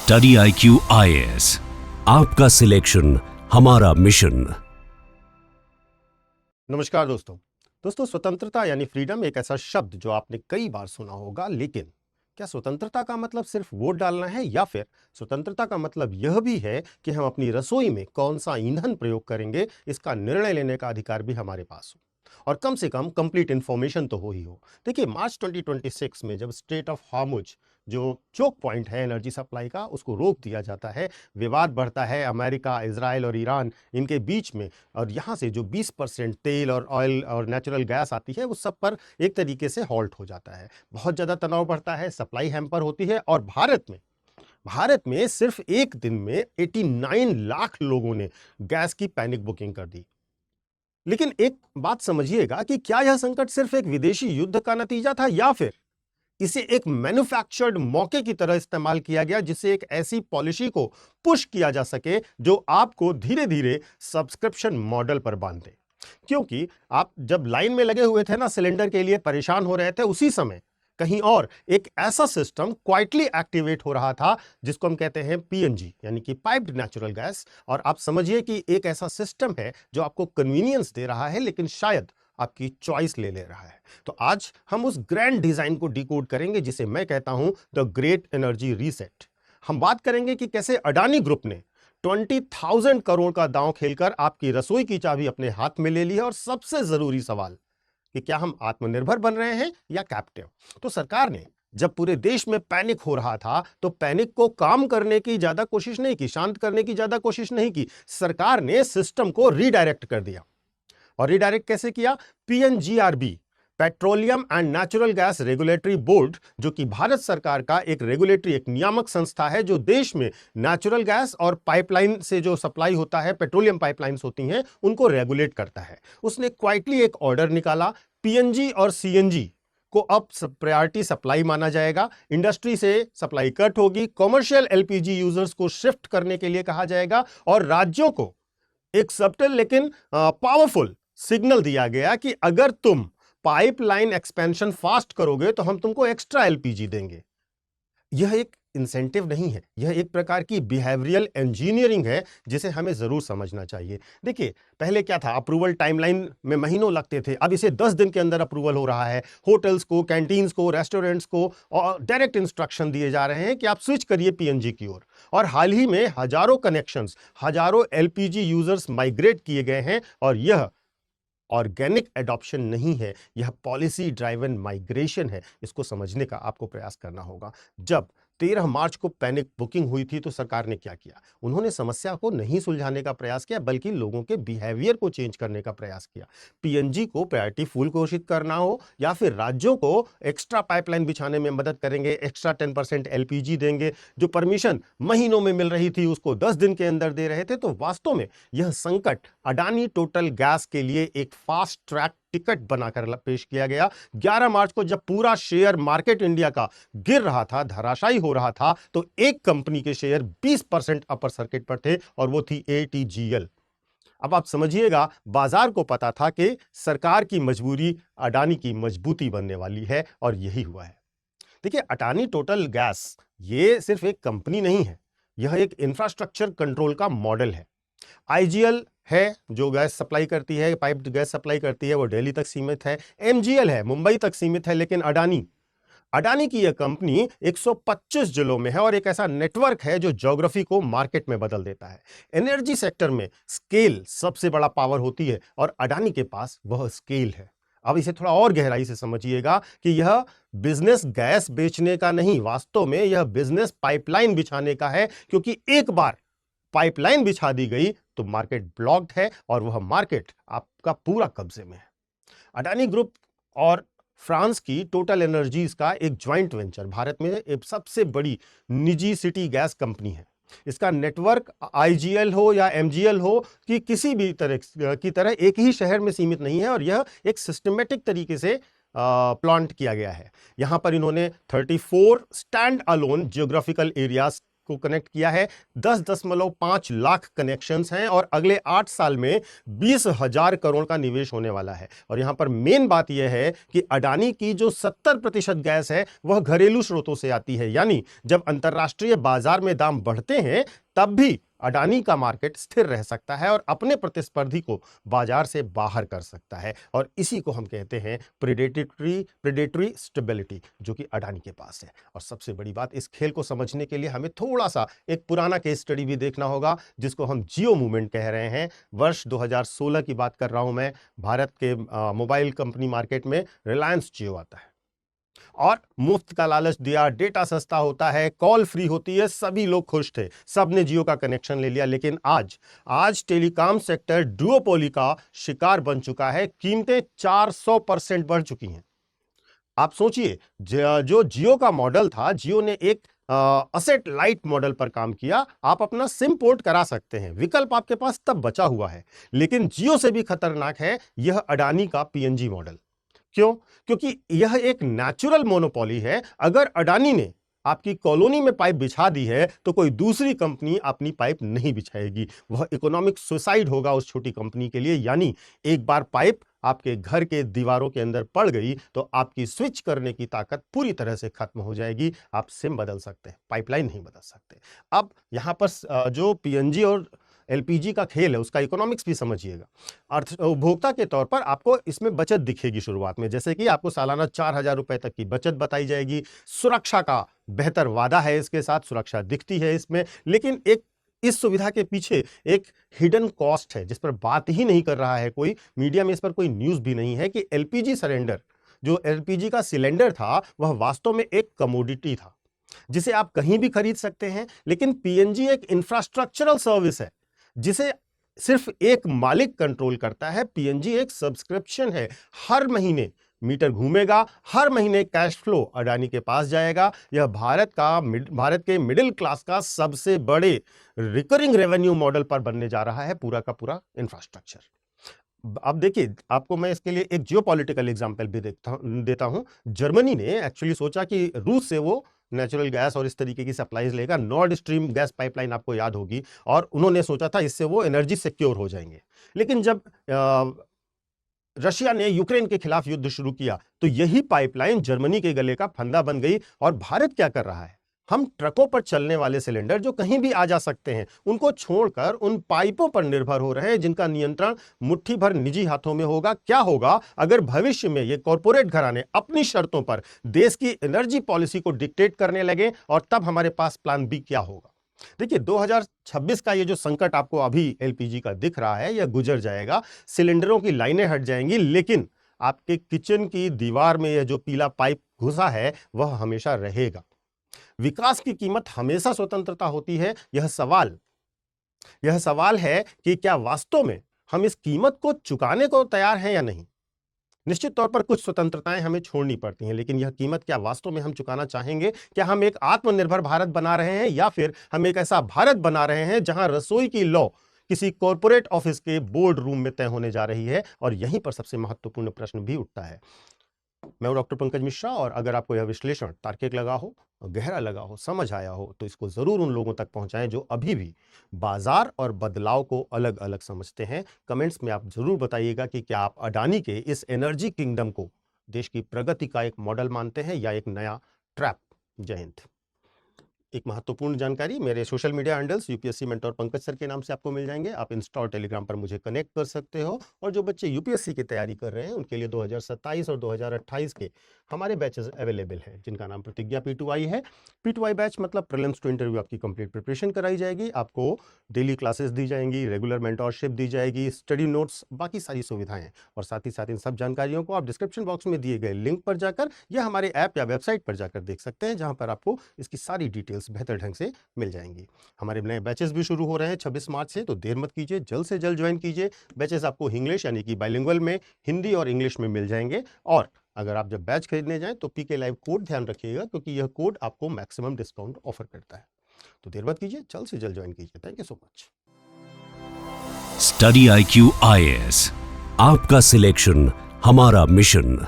Study IQ IAS, आपका selection हमारा mission. नमस्कार दोस्तों, स्वतंत्रता यानी फ्रीडम एक ऐसा शब्द जो आपने कई बार सुना होगा, लेकिन क्या स्वतंत्रता का मतलब सिर्फ वोट डालना है या फिर स्वतंत्रता का मतलब यह भी है कि हम अपनी रसोई में कौन सा ईंधन प्रयोग करेंगे, इसका निर्णय लेने का अधिकार भी हमारे पास हो और कम से कम कंप्लीट इंफॉर्मेशन तो हो ही हो। देखिए, मार्च 2026 में जब स्ट्रेट ऑफ हॉर्मुज जो चोक पॉइंट है एनर्जी सप्लाई का, उसको रोक दिया जाता है, विवाद बढ़ता है अमेरिका, इजराइल और ईरान इनके बीच में, और यहाँ से जो 20% तेल और ऑयल और नेचुरल गैस आती है, उस सब पर एक तरीके से हॉल्ट हो जाता है। बहुत ज़्यादा तनाव बढ़ता है, सप्लाई हैम्पर होती है और भारत में सिर्फ एक दिन में 89 लाख लोगों ने गैस की पैनिक बुकिंग कर दी। लेकिन एक बात समझिएगा कि क्या यह संकट सिर्फ एक विदेशी युद्ध का नतीजा था या फिर इसे एक मैन्युफैक्चर्ड मौके की तरह इस्तेमाल किया गया, जिससे एक ऐसी पॉलिसी को पुश किया जा सके जो आपको धीरे धीरे सब्सक्रिप्शन मॉडल पर बांध दे। क्योंकि आप जब लाइन में लगे हुए थे ना, सिलेंडर के लिए परेशान हो रहे थे, उसी समय कहीं और एक ऐसा सिस्टम क्वाइटली एक्टिवेट हो रहा था जिसको हम कहते हैं पीएनजी यानी कि पाइप्ड नेचुरल गैस। और आप समझिए कि एक ऐसा सिस्टम है जो आपको कन्वीनियंस दे रहा है, लेकिन शायद आपकी चॉइस ले रहा है। तो आज हम उस ग्रैंड डिजाइन को डिकोड करेंगे जिसे मैं कहता हूं द ग्रेट एनर्जी रीसेट। हम बात करेंगे कि कैसे अडानी ग्रुप ने 20,000 करोड़ का दांव खेलकर आपकी रसोई की चाबी अपने हाथ में ले ली है, और सबसे जरूरी सवाल कि क्या हम आत्मनिर्भर बन रहे हैं या कैप्टिव। तो सरकार ने जब पूरे देश में पैनिक हो रहा था, तो पैनिक को काम करने की ज्यादा कोशिश नहीं की, शांत करने की ज्यादा कोशिश नहीं की, सरकार ने सिस्टम को रीडायरेक्ट कर दिया। और रीडायरेक्ट कैसे किया? PNGRB, petroleum and natural gas regulatory board, जो कि भारत सरकार का एक रेगुलेटरी, एक नियामक संस्था है, जो देश में नेचुरल गैस और पाइपलाइन से जो सप्लाई होता है, पेट्रोलियम पाइपलाइंस होती हैं, उनको रेगुलेट करता है। उसने क्वाइटली एक ऑर्डर निकाला, पीएनजी और सीएनजी को अब प्रायोरिटी सप्लाई माना जाएगा, इंडस्ट्री से सप्लाई कट होगी, कॉमर्शियल एलपीजी यूजर्स को शिफ्ट करने के लिए कहा जाएगा, और राज्यों को एक सबटल लेकिन पावरफुल सिग्नल दिया गया कि अगर तुम पाइपलाइन एक्सपेंशन फास्ट करोगे तो हम तुमको एक्स्ट्रा एलपीजी देंगे। यह एक इंसेंटिव नहीं है, यह एक प्रकार की बिहेवियरल इंजीनियरिंग है जिसे हमें जरूर समझना चाहिए। देखिए, पहले क्या था, अप्रूवल टाइमलाइन में महीनों लगते थे, अब इसे 10 दिन के अंदर अप्रूवल हो रहा है। होटल्स को, कैंटीन्स को, रेस्टोरेंट्स को और डायरेक्ट इंस्ट्रक्शन दिए जा रहे हैं कि आप स्विच करिए पीएनजी की ओर। और हाल ही में हजारों कनेक्शंस, हजारों एलपीजी यूजर्स माइग्रेट किए गए हैं, और यह ऑर्गेनिक एडॉप्शन नहीं है, यह पॉलिसी ड्राइवन माइग्रेशन है। इसको समझने का आपको प्रयास करना होगा। जब 13 मार्च को पैनिक बुकिंग हुई थी, तो सरकार ने क्या किया? उन्होंने समस्या को नहीं सुलझाने का प्रयास किया, बल्कि लोगों के बिहेवियर को चेंज करने का प्रयास किया। पीएनजी को प्रायोरिटी फुल घोषित करना हो, या फिर राज्यों को एक्स्ट्रा पाइपलाइन बिछाने में मदद करेंगे, एक्स्ट्रा 10% एलपीजी देंगे, जो परमिशन महीनों में मिल रही थी उसको 10 दिन के अंदर दे रहे थे। तो वास्तव में यह संकट अडानी टोटल गैस के लिए एक फास्ट ट्रैक टिकट बनाकर पेश किया गया। 11 मार्च को जब पूरा शेयर मार्केट इंडिया का गिर रहा था, धराशायी हो रहा था, तो एक कंपनी के शेयर 20% अपर सर्किट पर थे, और वो थी एटीजीएल। अब आप समझिएगा, बाजार को पता था कि सरकार की मजबूरी अडानी की मजबूती बनने वाली है, और यही हुआ है। देखिए, अडानी टोटल गैस ये सिर्फ एक कंपनी नहीं है, यह एक इंफ्रास्ट्रक्चर कंट्रोल का मॉडल है। आईजीएल है जो गैस सप्लाई करती है, पाइप्ड गैस सप्लाई करती है, वो दिल्ली तक सीमित है। एमजीएल है, मुंबई तक सीमित है। लेकिन अडानी की यह कंपनी 125 जिलों में है, और एक ऐसा नेटवर्क है जो ज्योग्राफी को मार्केट में बदल देता है। एनर्जी सेक्टर में स्केल सबसे बड़ा पावर होती है, और अडानी के पास वह स्केल है। अब इसे थोड़ा और गहराई से समझिएगा कि यह बिजनेस गैस बेचने का नहीं, वास्तव में यह बिजनेस पाइपलाइन बिछाने का है, क्योंकि एक बार पाइपलाइन बिछा दी गई तो मार्केट ब्लॉक्ड है, और वह मार्केट आपका पूरा कब्जे में है। अडानी ग्रुप और फ्रांस की टोटल एनर्जीज का एक ज्वाइंट वेंचर भारत में एक सबसे बड़ी निजी सिटी गैस कंपनी है। इसका नेटवर्क आईजीएल हो या एमजीएल हो कि किसी भी तरह की तरह एक ही शहर में सीमित नहीं है, और यह एक सिस्टमेटिक तरीके से प्लांट किया गया है। यहां पर इन्होंने 34 स्टैंड अलोन जियोग्राफिकल एरियाज को कनेक्ट किया है। 10.5 लाख कनेक्शंस हैं और अगले 8 साल में 20,000 करोड़ का निवेश होने वाला है। और यहां पर मेन बात यह है कि अडानी की जो 70% गैस है वह घरेलू स्रोतों से आती है, यानी जब अंतरराष्ट्रीय बाजार में दाम बढ़ते हैं तब भी अडानी का मार्केट स्थिर रह सकता है और अपने प्रतिस्पर्धी को बाजार से बाहर कर सकता है। और इसी को हम कहते हैं प्रेडेटरी स्टेबिलिटी, जो कि अडानी के पास है। और सबसे बड़ी बात, इस खेल को समझने के लिए हमें थोड़ा सा एक पुराना केस स्टडी भी देखना होगा, जिसको हम जियो मूवमेंट कह रहे हैं। वर्ष 2016 की बात कर रहा हूं मैं। भारत के मोबाइल कंपनी मार्केट में रिलायंस जियो आता है और मुफ्त का लालच दिया, डेटा सस्ता होता है, कॉल फ्री होती है, सभी लोग खुश थे, सबने जियो का कनेक्शन ले लिया। लेकिन आज टेलीकॉम सेक्टर डुओपोली का शिकार बन चुका है। कीमतें 400% बढ़ चुकी हैं। आप सोचिए, जो जियो का मॉडल था, जियो ने एक असेट लाइट मॉडल पर काम किया। आप अपना सिम पोर्ट करा सकते हैं, विकल्प आपके पास तब बचा हुआ है। लेकिन जियो से भी खतरनाक है यह अडानी का पीएनजी मॉडल। क्यों? क्योंकि यह एक नेचुरल मोनोपोली है। अगर अडानी ने आपकी कॉलोनी में पाइप बिछा दी है तो कोई दूसरी कंपनी अपनी पाइप नहीं बिछाएगी। वह इकोनॉमिक सुसाइड होगा उस छोटी कंपनी के लिए। यानी एक बार पाइप आपके घर के दीवारों के अंदर पड़ गई तो आपकी स्विच करने की ताकत पूरी तरह से खत्म हो जाएगी। आप सिम बदल सकते हैं, पाइपलाइन नहीं बदल सकते। अब यहां पर जो पीएनजी और एलपीजी का खेल है उसका इकोनॉमिक्स भी समझिएगा। उपभोक्ता के तौर पर आपको इसमें बचत दिखेगी शुरुआत में, जैसे कि आपको सालाना 4,000 रुपए तक की बचत बताई जाएगी। सुरक्षा का बेहतर वादा है, इसके साथ सुरक्षा दिखती है इसमें। लेकिन इस सुविधा के पीछे एक हिडन कॉस्ट है जिस पर बात ही नहीं कर रहा है कोई, मीडिया में इस पर कोई न्यूज भी नहीं है, कि एलपीजी सिलेंडर, जो एलपीजी का सिलेंडर था, वह वास्तव में एक कमोडिटी था जिसे आप कहीं भी खरीद सकते हैं। लेकिन पीएनजी एक इंफ्रास्ट्रक्चरल सर्विस है जिसे सिर्फ एक मालिक कंट्रोल करता है। पीएनजी एक सब्सक्रिप्शन है, हर महीने मीटर घूमेगा, हर महीने कैश फ्लो अडानी के पास जाएगा। यह भारत के मिडिल क्लास का सबसे बड़े रिकरिंग रेवेन्यू मॉडल पर बनने जा रहा है पूरा का पूरा इंफ्रास्ट्रक्चर। अब देखिए, आपको मैं इसके लिए एक जियोपॉलिटिकल एग्जांपल भी देता हूं। जर्मनी ने एक्चुअली सोचा कि रूस से वो नेचुरल गैस और इस तरीके की सप्लाईज लेगा। नॉर्ड स्ट्रीम गैस पाइपलाइन आपको याद होगी, और उन्होंने सोचा था इससे वो एनर्जी सिक्योर हो जाएंगे। लेकिन जब रशिया ने यूक्रेन के खिलाफ युद्ध शुरू किया तो यही पाइपलाइन जर्मनी के गले का फंदा बन गई। और भारत क्या कर रहा है? हम ट्रकों पर चलने वाले सिलेंडर जो कहीं भी आ जा सकते हैं उनको छोड़कर उन पाइपों पर निर्भर हो रहे हैं जिनका नियंत्रण मुट्ठी भर निजी हाथों में होगा। क्या होगा अगर भविष्य में ये कॉरपोरेट घराने अपनी शर्तों पर देश की एनर्जी पॉलिसी को डिक्टेट करने लगे, और तब हमारे पास प्लान बी क्या होगा? देखिए, 2026 का ये जो संकट आपको अभी एलपीजी का दिख रहा है यह गुजर जाएगा, सिलेंडरों की लाइनें हट जाएंगी, लेकिन आपके किचन की दीवार में यह जो पीला पाइप घुसा है वह हमेशा रहेगा। विकास की कीमत हमेशा स्वतंत्रता होती है। यह सवाल है कि क्या वास्तव में हम इस कीमत को चुकाने को तैयार हैं या नहीं। निश्चित तौर पर कुछ स्वतंत्रताएं हमें छोड़नी पड़ती हैं, लेकिन यह कीमत क्या वास्तव में हम चुकाना चाहेंगे? क्या हम एक आत्मनिर्भर भारत बना रहे हैं, या फिर हम एक ऐसा भारत बना रहे हैं जहां रसोई की लौ किसी कॉरपोरेट ऑफिस के बोर्ड रूम में तय होने जा रही है? और यहीं पर सबसे महत्वपूर्ण प्रश्न भी उठता है। मैं हूं डॉक्टर पंकज मिश्रा, और अगर आपको यह विश्लेषण तार्किक लगा हो, गहरा लगा हो, समझ आया हो, तो इसको जरूर उन लोगों तक पहुंचाएं जो अभी भी बाजार और बदलाव को अलग अलग समझते हैं। कमेंट्स में आप जरूर बताइएगा कि क्या आप अडानी के इस एनर्जी किंगडम को देश की प्रगति का एक मॉडल मानते हैं या एक नया ट्रैप। जय हिंद। एक महत्वपूर्ण जानकारी, मेरे social media handles UPSC mentor Pankaj sir के नाम से आपको मिल जाएंगे। आप इंस्टा और टेलीग्राम पर मुझे कनेक्ट कर सकते हो। और जो बच्चे यूपीएससी की तैयारी कर रहे हैं उनके लिए 2027 और 2028 के हमारे बैचेस अवेलेबल हैं, जिनका नाम प्रतिज्ञा P2I है। P2I बैच मतलब प्रीलिम्स टू इंटरव्यू आपकी कंप्लीट प्रिपरेशन कराई जाएगी, आपको डेली क्लासेस दी जाएंगी, रेगुलर मेंटोरशिप दी जाएगी, स्टडी नोट्स, बाकी सारी सुविधाएं। और साथ ही साथ इन सब जानकारियों को आप डिस्क्रिप्शन बॉक्स में दिए गए लिंक पर जाकर या हमारे ऐप या वेबसाइट पर जाकर देख सकते हैं, जहां पर आपको इसकी सारी डिटेल्स बेहतर ढंग से मिल जाएंगी। हमारे नए बैचेस भी शुरू हो रहे हैं 26 मार्च से, तो देर मत कीजिए, जल्द से जल्द ज्वाइन कीजिए। बैचेस आपको इंग्लिश यानी कि बाइलिंगुअल में, हिंदी और इंग्लिश में मिल जाएंगे। और अगर आप जब बैच खरीदने जाएं तो पीके लाइव कोड ध्यान रखिएगा, क्योंकि यह कोड आपको मैक्सिमम डिस्काउंट ऑफर करता है। तो देर मत कीजिए, जल्द से जल्द ज्वाइन कीजिए। Thank you so much. Study IQ IAS, आपका सिलेक्शन हमारा मिशन।